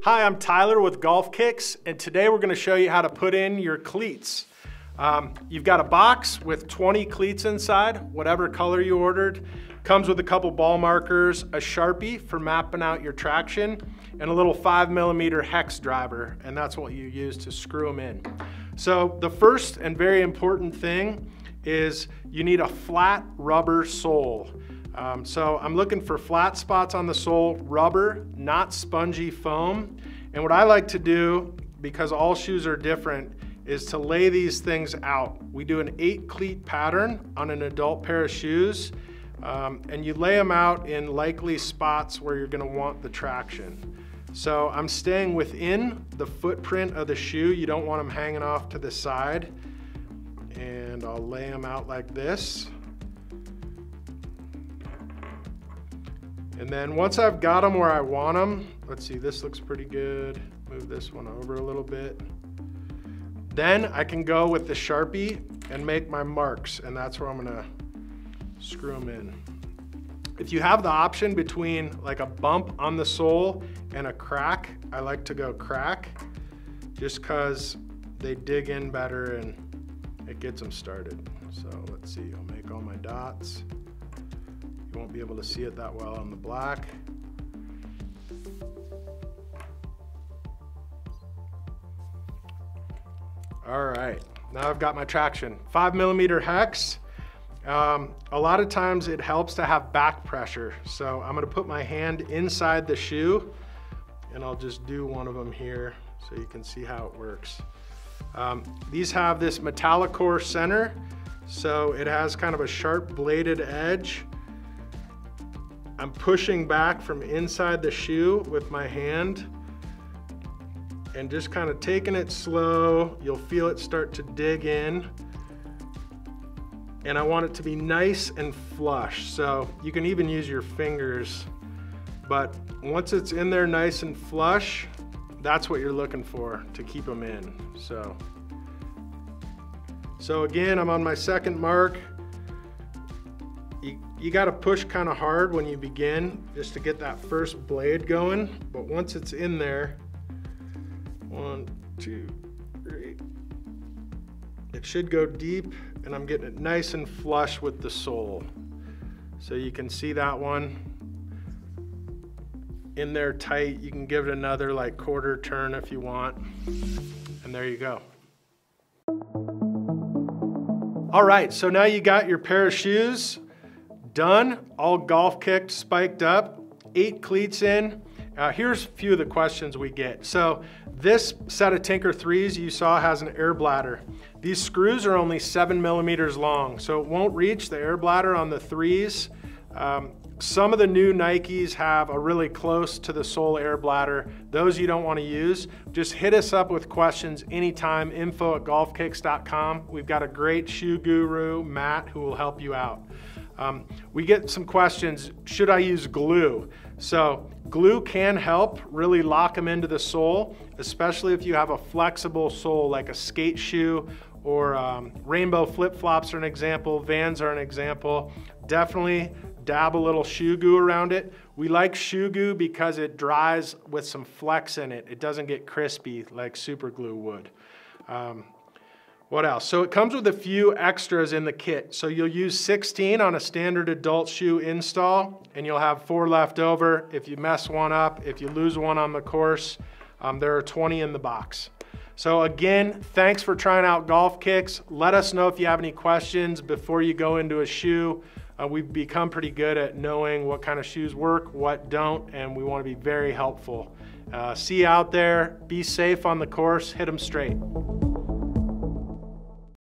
Hi, I'm Tyler with Golfkicks, and today we're going to show you how to put in your cleats. You've got a box with 20 cleats inside, whatever color you ordered. Comes with a couple ball markers, a Sharpie for mapping out your traction, and a little 5mm hex driver, and that's what you use to screw them in. So the first and very important thing is you need a flat rubber sole. So I'm looking for flat spots on the sole, rubber, not spongy foam. And what I like to do, because all shoes are different, is to lay these things out. We do an 8 cleat pattern on an adult pair of shoes, and you lay them out in likely spots where you're gonna want the traction. So I'm staying within the footprint of the shoe. You don't want them hanging off to the side. And I'll lay them out like this. And then once I've got them where I want them, let's see, this looks pretty good. Move this one over a little bit. Then I can go with the Sharpie and make my marks, and that's where I'm gonna screw them in. If you have the option between like a bump on the sole and a crack, I like to go crack, just cause they dig in better and it gets them started. So let's see, I'll make all my dots. You won't be able to see it that well on the black. All right, now I've got my traction. 5mm hex. A lot of times it helps to have back pressure. So I'm gonna put my hand inside the shoe and I'll just do one of them here so you can see how it works. These have this metallic core center, so it has kind of a sharp bladed edge. I'm pushing back from inside the shoe with my hand and just kind of taking it slow. You'll feel it start to dig in. And I want it to be nice and flush. So you can even use your fingers, but once it's in there nice and flush, that's what you're looking for to keep them in. So again, I'm on my second mark. You got to push kind of hard when you begin just to get that first blade going. But once it's in there, 1, 2, 3, it should go deep, and I'm getting it nice and flush with the sole. So you can see that one in there tight. You can give it another like quarter turn if you want. And there you go. All right, so now you got your pair of shoes done, all golf kicked, spiked up, 8 cleats in. Here's a few of the questions we get. So this set of Tinker 3s you saw has an air bladder. These screws are only 7mm long, so it won't reach the air bladder on the 3s. Some of the new Nikes have a really close to the sole air bladder. Those you don't want to use. Just hit us up with questions anytime, info@golfkicks.com. We've got a great shoe guru, Matt, who will help you out. We get some questions, should I use glue? So glue can help really lock them into the sole, especially if you have a flexible sole like a skate shoe or rainbow flip-flops are an example, Vans are an example. Definitely dab a little shoe goo around it. We like shoe goo because it dries with some flex in it. It doesn't get crispy like super glue would. What else? So it comes with a few extras in the kit. So you'll use 16 on a standard adult shoe install, and you'll have 4 left over. If you mess one up, if you lose one on the course, there are 20 in the box. So again, thanks for trying out Golfkicks. Let us know if you have any questions before you go into a shoe. We've become pretty good at knowing what kind of shoes work, what don't, and we want to be very helpful. See you out there. Be safe on the course. Hit them straight.